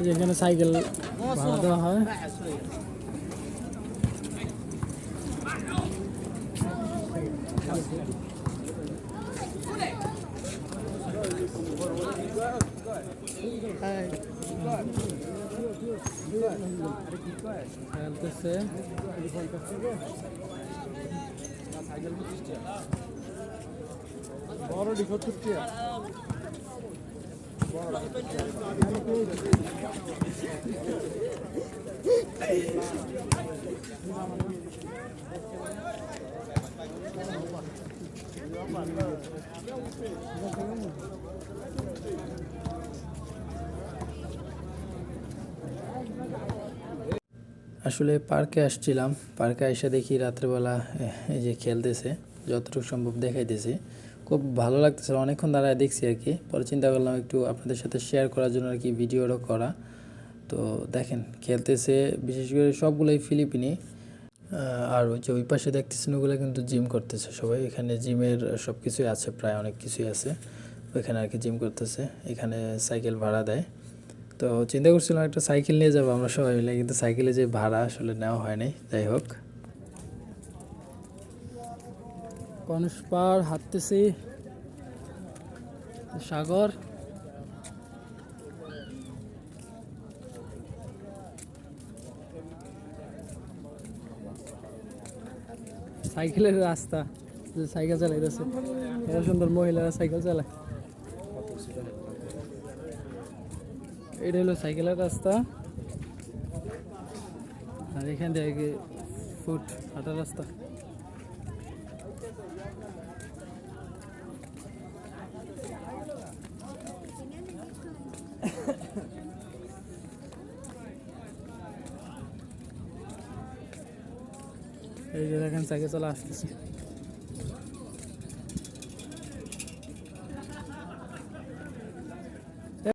যেখানে সাইকেল ভাড়া দেওয়া হয়। খেলতেছে আসলে পার্কে আসছিলাম, পার্কে এসে দেখি রাত্রেবেলা এই যে খেলতেছে, যতটুকু সম্ভব দেখাইতেছি। খুব ভালো লাগতেছে, অনেকক্ষণ দাঁড়ায় দেখছি আর কি। পরে চিন্তা করলাম একটু আপনাদের সাথে শেয়ার করার জন্য আর কি ভিডিওটা করা। তো দেখেন খেলতেছে, বিশেষ করে সবগুলোই ফিলিপিনি। আর ওই যে ওই পাশে দেখতেছেন ওগুলো কিন্তু জিম করতেছে সবাই। এখানে জিমের সব কিছুই আছে, প্রায় অনেক কিছুই আছে ওইখানে আর কি, জিম করতেছে। এখানে সাইকেল ভাড়া দেয়। তো চিন্তা করছিলাম একটা সাইকেল নিয়ে যাবো আমরা সবাই মিলে, কিন্তু সাইকেলে যে ভাড়া আসলে নেওয়া হয়নি। যাই হোক, কনস পার হাঁটতেছি, সাগর, সাইকেলের রাস্তা, যে সাইকেল চালাইতেছে এত সুন্দর মহিলারা সাইকেল চালায়। এটা হলো সাইকেলের রাস্তা, আর এখান থেকে ফুট হাঁটার রাস্তা। এই যে দেখেন সাইকেল চালা আসতেছে।